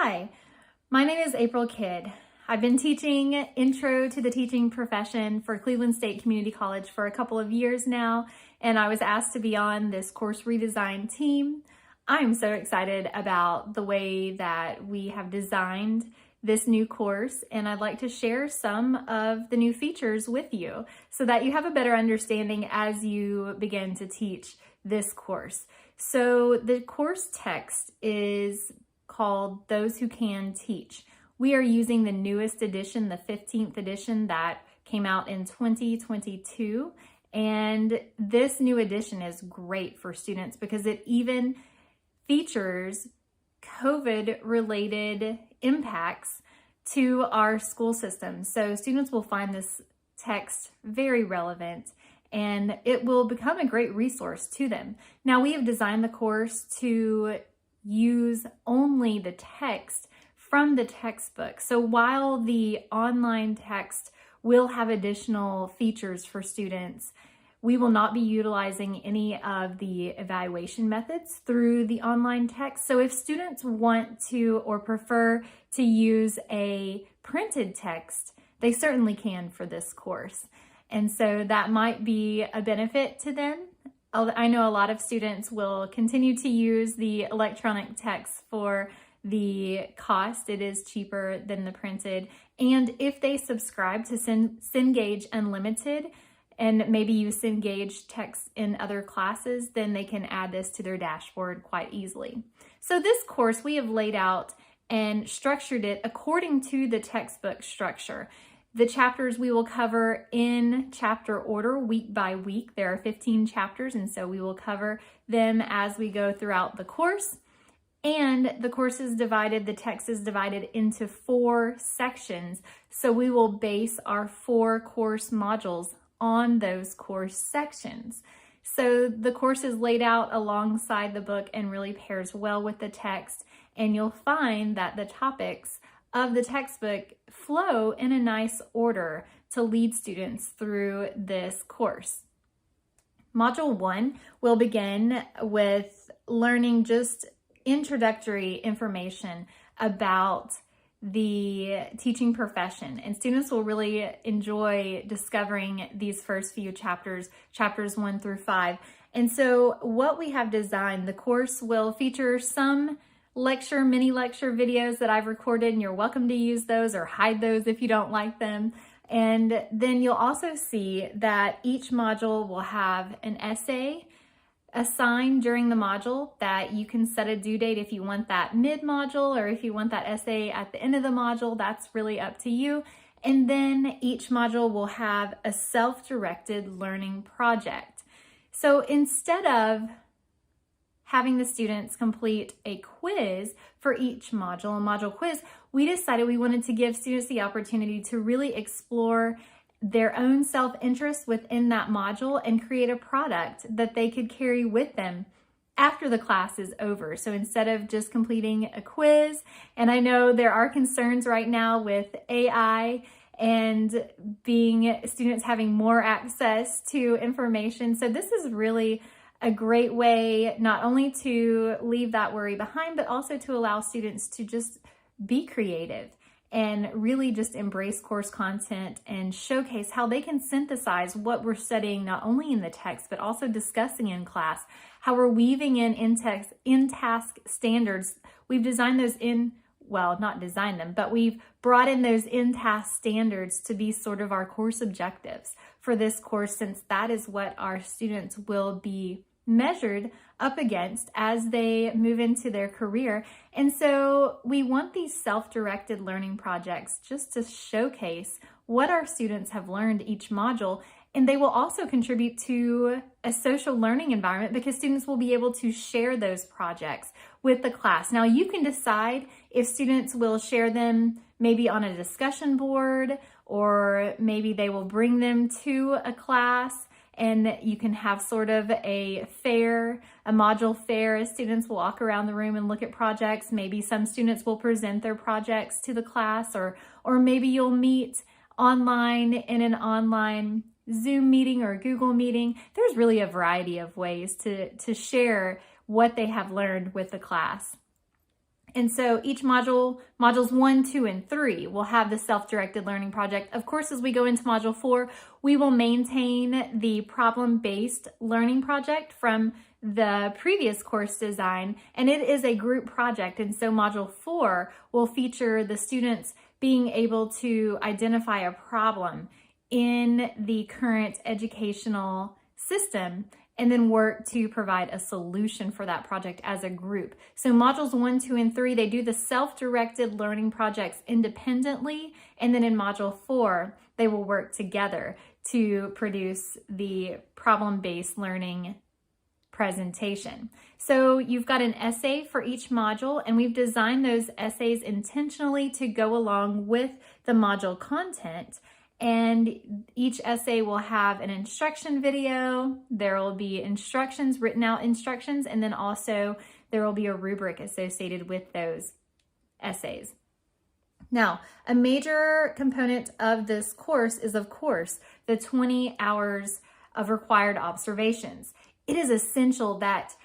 Hi, my name is April Kidd. I've been teaching Intro to the Teaching Profession for Cleveland State Community College for a couple of years now, and I was asked to be on this course redesign team. I'm so excited about the way that we have designed this new course, and I'd like to share some of the new features with you so that you have a better understanding as you begin to teach this course. So the course text is called Those Who Can Teach. We are using the newest edition, the 15th edition that came out in 2022. And this new edition is great for students because it even features COVID-related impacts to our school system. So students will find this text very relevant and it will become a great resource to them. Now, we have designed the course to use only the text from the textbook. So while the online text will have additional features for students, we will not be utilizing any of the evaluation methods through the online text. So if students want to or prefer to use a printed text, they certainly can for this course. And so that might be a benefit to them. I know a lot of students will continue to use the electronic text for the cost. It is cheaper than the printed. And if they subscribe to Cengage Unlimited and maybe use Cengage text in other classes, then they can add this to their dashboard quite easily. So this course we have laid out and structured it according to the textbook structure. The chapters we will cover in chapter order week by week. There are 15 chapters, and so we will cover them as we go throughout the course. And the course is divided, the text is divided into 4 sections. So we will base our 4 course modules on those course sections. So the course is laid out alongside the book and really pairs well with the text. And you'll find that the topics of the textbook flow in a nice order to lead students through this course. Module 1 will begin with learning just introductory information about the teaching profession, and students will really enjoy discovering these first few chapters 1 through 5. And so what we have designed, the course will feature some mini lecture videos that I've recorded, and you're welcome to use those or hide those if you don't like them. And then you'll also see that each module will have an essay assigned during the module that you can set a due date if you want that mid-module or if you want that essay at the end of the module. That's really up to you. And then each module will have a self-directed learning project. So instead of having the students complete a quiz for each module, a module quiz, we decided we wanted to give students the opportunity to really explore their own self-interest within that module and create a product that they could carry with them after the class is over. So instead of just completing a quiz, and I know there are concerns right now with AI and students having more access to information. So this is really a great way not only to leave that worry behind, but also to allow students to just be creative and really just embrace course content and showcase how they can synthesize what we're studying not only in the text, but also discussing in class, how we're weaving in-task standards. We've designed those not designed them, but we've brought in those in-task standards to be sort of our course objectives for this course, since that is what our students will be measured up against as they move into their career. And so we want these self-directed learning projects just to showcase what our students have learned each module, and they will also contribute to a social learning environment because students will be able to share those projects with the class. Now you can decide if students will share them maybe on a discussion board, or maybe they will bring them to a class and you can have sort of a module fair as students will walk around the room and look at projects. Maybe some students will present their projects to the class, or maybe you'll meet online in an online Zoom meeting or Google meeting. There's really a variety of ways to share what they have learned with the class. And so each module, modules 1, 2, and 3 will have the self-directed learning project. Of course, as we go into module 4, we will maintain the problem-based learning project from the previous course design, and it is a group project. And so module 4 will feature the students being able to identify a problem in the current educational system and then work to provide a solution for that project as a group. So modules 1, 2, and 3, they do the self-directed learning projects independently, and then in module 4, they will work together to produce the problem-based learning presentation. So you've got an essay for each module, and we've designed those essays intentionally to go along with the module content. And each essay will have an instruction video. There will be instructions, written out instructions, and then also there will be a rubric associated with those essays. Now, a major component of this course is, of course, the 20 hours of required observations. It is essential that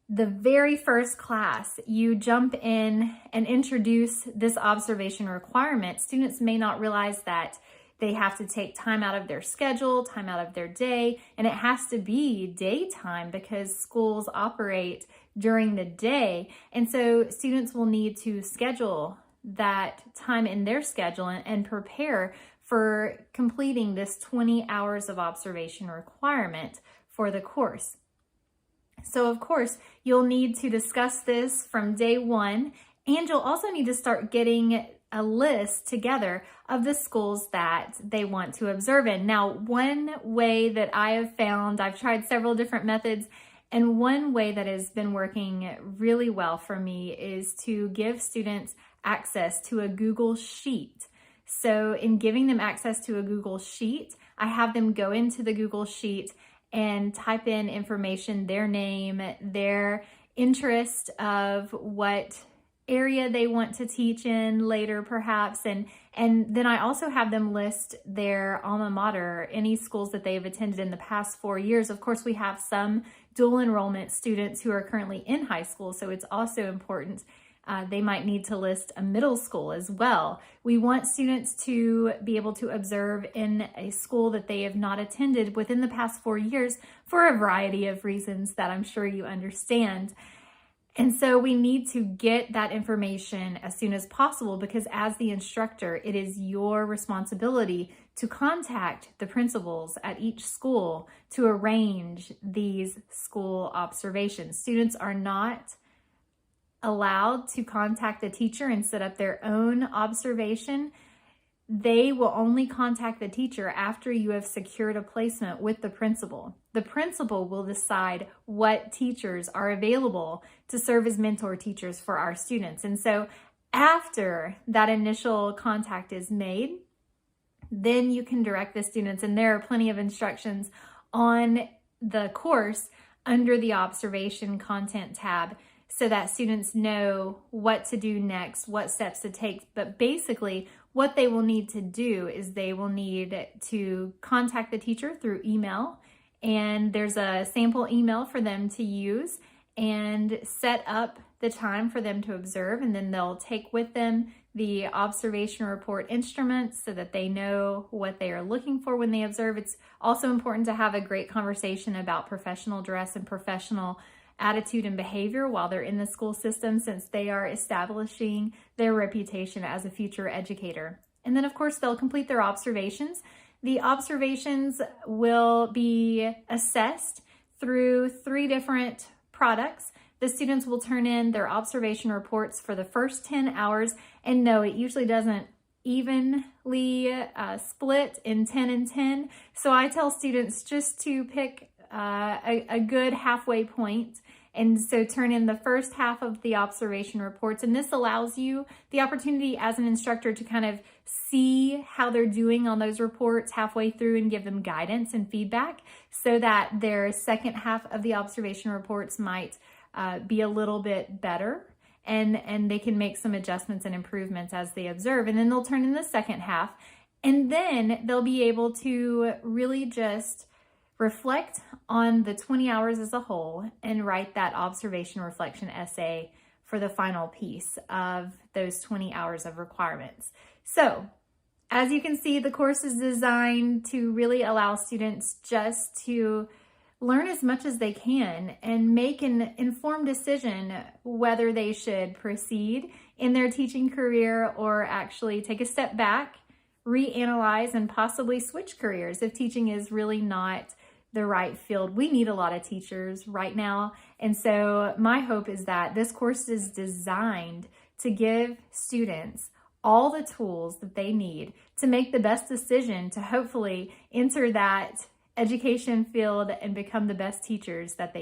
the very first class you jump in and introduce this observation requirement. Students may not realize that they have to take time out of their schedule, time out of their day, and it has to be daytime because schools operate during the day. And so students will need to schedule that time in their schedule and prepare for completing this 20 hours of observation requirement for the course. So of course, you'll need to discuss this from day one, and you'll also need to start getting a list together of the schools that they want to observe in. Now, one way that I have found, I've tried several different methods, and one way that has been working really well for me is to give students access to a Google Sheet. So in giving them access to a Google Sheet, I have them go into the Google Sheet and type in information, their name, their interest of what area they want to teach in later perhaps, and then I also have them list their alma mater, any schools that they have attended in the past 4 years. Of course, we have some dual enrollment students who are currently in high school, so it's also important. They might need to list a middle school as well. We want students to be able to observe in a school that they have not attended within the past 4 years for a variety of reasons that I'm sure you understand. And so we need to get that information as soon as possible, because as the instructor, it is your responsibility to contact the principals at each school to arrange these school observations. Students are not allowed to contact the teacher and set up their own observation. They will only contact the teacher after you have secured a placement with the principal. The principal will decide what teachers are available to serve as mentor teachers for our students. And so after that initial contact is made, then you can direct the students, and there are plenty of instructions on the course under the observation content tab, so that students know what to do next, what steps to take. But basically, what they will need to do is they will need to contact the teacher through email, and there's a sample email for them to use, and set up the time for them to observe, and then they'll take with them the observation report instruments so that they know what they are looking for when they observe. It's also important to have a great conversation about professional dress and professional attitude and behavior while they're in the school system, since they are establishing their reputation as a future educator. And then of course they'll complete their observations. The observations will be assessed through 3 different products. The students will turn in their observation reports for the first 10 hours, and no, it usually doesn't evenly split in 10 and 10. So I tell students just to pick a good halfway point, and so turn in the first half of the observation reports. And this allows you the opportunity as an instructor to kind of see how they're doing on those reports halfway through and give them guidance and feedback, so that their second half of the observation reports might be a little bit better, and they can make some adjustments and improvements as they observe. And then they'll turn in the second half, and then they'll be able to really just reflect on the 20 hours as a whole and write that observation reflection essay for the final piece of those 20 hours of requirements. So, as you can see, the course is designed to really allow students just to learn as much as they can and make an informed decision whether they should proceed in their teaching career or actually take a step back, reanalyze, and possibly switch careers if teaching is really not the right field. We need a lot of teachers right now. And so my hope is that this course is designed to give students all the tools that they need to make the best decision to hopefully enter that education field and become the best teachers that they can.